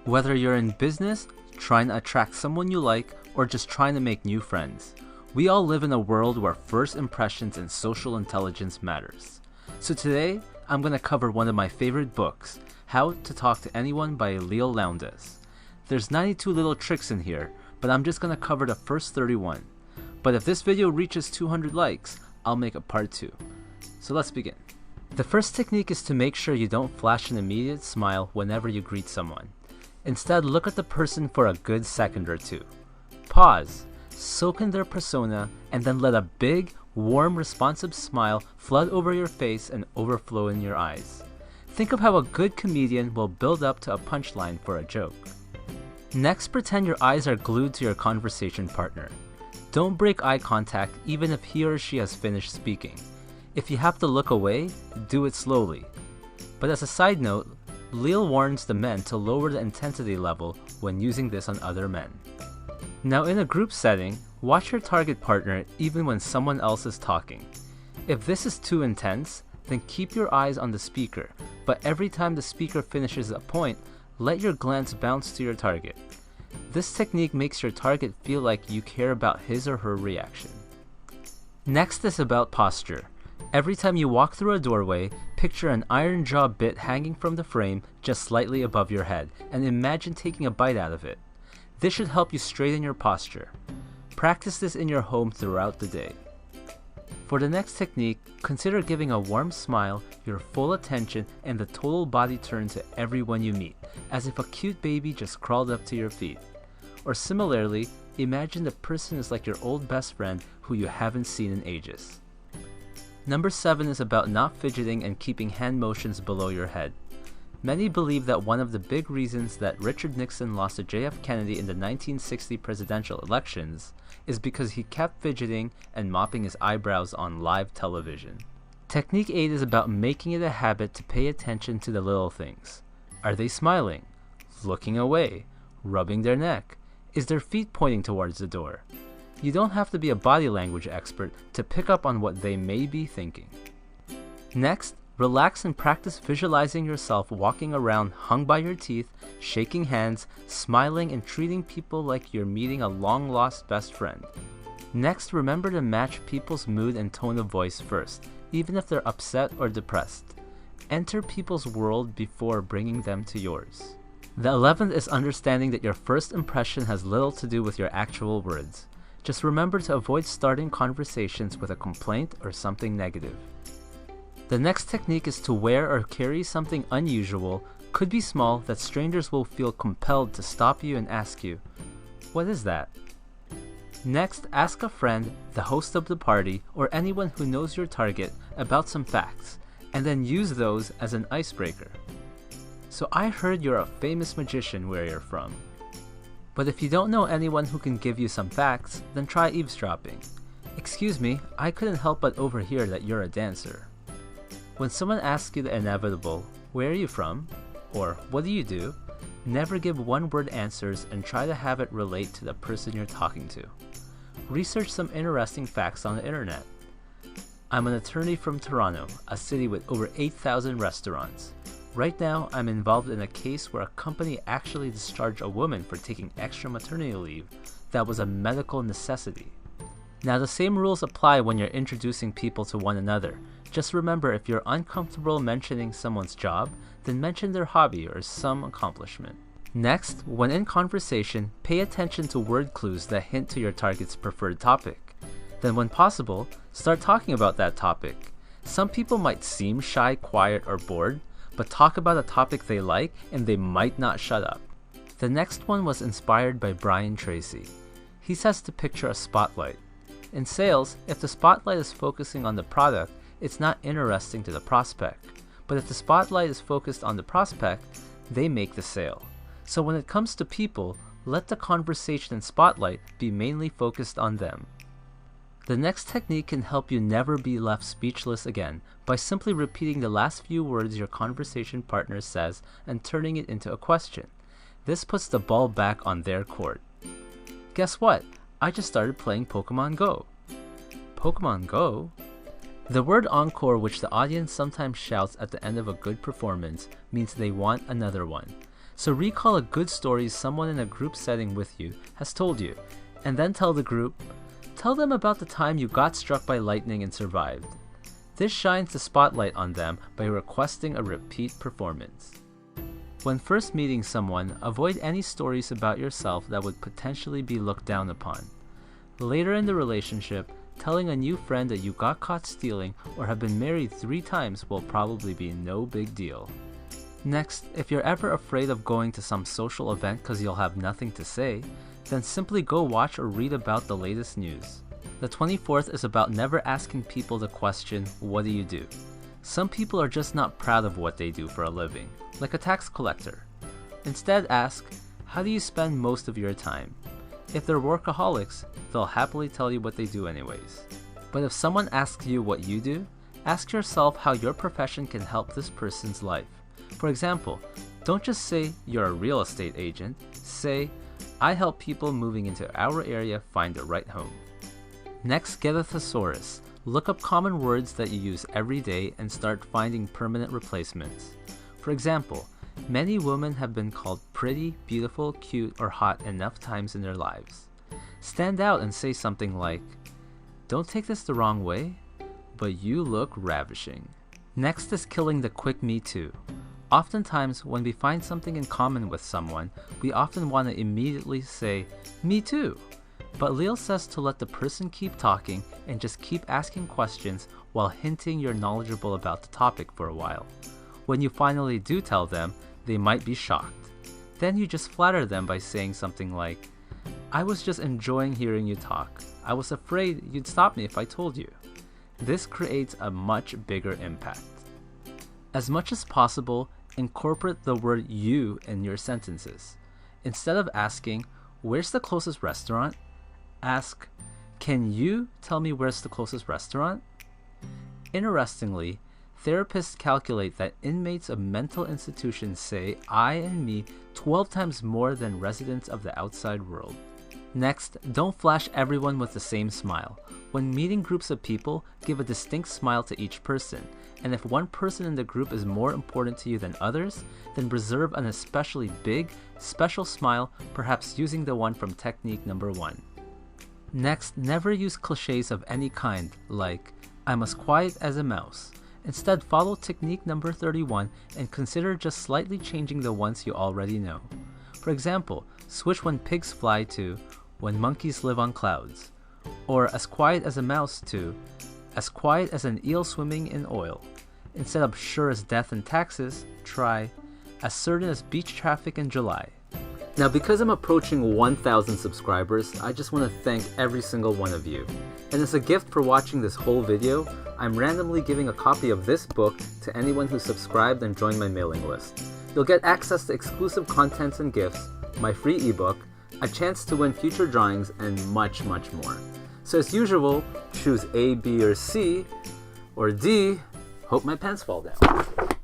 Whether you're in business, trying to attract someone you like, or just trying to make new friends, we all live in a world where first impressions and social intelligence matters. So today, I'm going to cover one of my favorite books, How to Talk to Anyone by Leo Lowndes. There's 92 little tricks in here, but I'm just going to cover the first 31. But if this video reaches 200 likes, I'll make a part 2. So let's begin. The first technique is to make sure you don't flash an immediate smile whenever you greet someone. Instead, look at the person for a good second or two. Pause, soak in their persona, and then let a big, warm, responsive smile flood over your face and overflow in your eyes. Think of how a good comedian will build up to a punchline for a joke. Next, pretend your eyes are glued to your conversation partner. Don't break eye contact even if he or she has finished speaking. If you have to look away, do it slowly. But as a side note, Leo warns the men to lower the intensity level when using this on other men. Now in a group setting, watch your target partner even when someone else is talking. If this is too intense, then keep your eyes on the speaker, but every time the speaker finishes a point, let your glance bounce to your target. This technique makes your target feel like you care about his or her reaction. Next is about posture. Every time you walk through a doorway, picture an iron jaw bit hanging from the frame just slightly above your head, and imagine taking a bite out of it. This should help you straighten your posture. Practice this in your home throughout the day. For the next technique, consider giving a warm smile, your full attention, and the total body turn to everyone you meet, as if a cute baby just crawled up to your feet. Or similarly, imagine the person is like your old best friend who you haven't seen in ages. Number 7 is about not fidgeting and keeping hand motions below your head. Many believe that one of the big reasons that Richard Nixon lost to JF Kennedy in the 1960 presidential elections is because he kept fidgeting and mopping his eyebrows on live television. Technique 8 is about making it a habit to pay attention to the little things. Are they smiling? Looking away? Rubbing their neck? Is their feet pointing towards the door? You don't have to be a body language expert to pick up on what they may be thinking. Next, relax and practice visualizing yourself walking around hung by your teeth, shaking hands, smiling, and treating people like you're meeting a long-lost best friend. Next, remember to match people's mood and tone of voice first, even if they're upset or depressed. Enter people's world before bringing them to yours. The 11th is understanding that your first impression has little to do with your actual words. Just remember to avoid starting conversations with a complaint or something negative. The next technique is to wear or carry something unusual, could be small, that strangers will feel compelled to stop you and ask you, "What is that?" Next, ask a friend, the host of the party, or anyone who knows your target about some facts, and then use those as an icebreaker. "So I heard you're a famous magician where you're from." But if you don't know anyone who can give you some facts, then try eavesdropping. "Excuse me, I couldn't help but overhear that you're a dancer." When someone asks you the inevitable, "Where are you from?" or "What do you do?" never give one-word answers and try to have it relate to the person you're talking to. Research some interesting facts on the internet. I'm an attorney from Toronto, a city with over 8,000 restaurants. Right now, I'm involved in a case where a company actually discharged a woman for taking extra maternity leave that was a medical necessity. Now, the same rules apply when you're introducing people to one another. Just remember, if you're uncomfortable mentioning someone's job, then mention their hobby or some accomplishment. Next, when in conversation, pay attention to word clues that hint to your target's preferred topic. Then when possible, start talking about that topic. Some people might seem shy, quiet, or bored, but talk about a topic they like and they might not shut up. The next one was inspired by Brian Tracy. He says to picture a spotlight. In sales, if the spotlight is focusing on the product, it's not interesting to the prospect. But if the spotlight is focused on the prospect, they make the sale. So when it comes to people, let the conversation and spotlight be mainly focused on them. The next technique can help you never be left speechless again by simply repeating the last few words your conversation partner says and turning it into a question. This puts the ball back on their court. Guess what? I just started playing Pokemon Go. Pokemon Go? The word encore, which the audience sometimes shouts at the end of a good performance, means they want another one. So recall a good story someone in a group setting with you has told you, and then tell them about the time you got struck by lightning and survived. This shines the spotlight on them by requesting a repeat performance. When first meeting someone, avoid any stories about yourself that would potentially be looked down upon. Later in the relationship, telling a new friend that you got caught stealing or have been married 3 times will probably be no big deal. Next, if you're ever afraid of going to some social event because you'll have nothing to say, then simply go watch or read about the latest news. The 24th is about never asking people the question, "What do you do?" Some people are just not proud of what they do for a living, like a tax collector. Instead ask, "How do you spend most of your time?" If they're workaholics, they'll happily tell you what they do anyways. But if someone asks you what you do, ask yourself how your profession can help this person's life. For example, don't just say you're a real estate agent, say, "I help people moving into our area find the right home." Next, get a thesaurus. Look up common words that you use every day and start finding permanent replacements. For example, many women have been called pretty, beautiful, cute, or hot enough times in their lives. Stand out and say something like, "Don't take this the wrong way, but you look ravishing." Next is killing the quick me too. Oftentimes, when we find something in common with someone, we often want to immediately say, "Me too." But Leo says to let the person keep talking and just keep asking questions while hinting you're knowledgeable about the topic for a while. When you finally do tell them, they might be shocked. Then you just flatter them by saying something like, "I was just enjoying hearing you talk. I was afraid you'd stop me if I told you." This creates a much bigger impact. As much as possible, incorporate the word "you" in your sentences. Instead of asking, "Where's the closest restaurant?" ask, "Can you tell me where's the closest restaurant?" Interestingly, therapists calculate that inmates of mental institutions say "I" and "me" 12 times more than residents of the outside world. Next, don't flash everyone with the same smile. When meeting groups of people, give a distinct smile to each person, and if one person in the group is more important to you than others, then reserve an especially big, special smile, perhaps using the one from technique number 1. Next, never use cliches of any kind, like, "I'm as quiet as a mouse." Instead, follow technique number 31 and consider just slightly changing the ones you already know. For example, switch "when pigs fly" to "when monkeys live on clouds," or "as quiet as a mouse" to "as quiet as an eel swimming in oil." Instead of "sure as death and taxes," try "as certain as beach traffic in July." Now, because I'm approaching 1,000 subscribers, I just want to thank every single one of you. And as a gift for watching this whole video, I'm randomly giving a copy of this book to anyone who subscribed and joined my mailing list. You'll get access to exclusive contents and gifts, my free ebook, a chance to win future drawings, and much, much more. So as usual, choose A, B, or C, or D. Hope my pants fall down.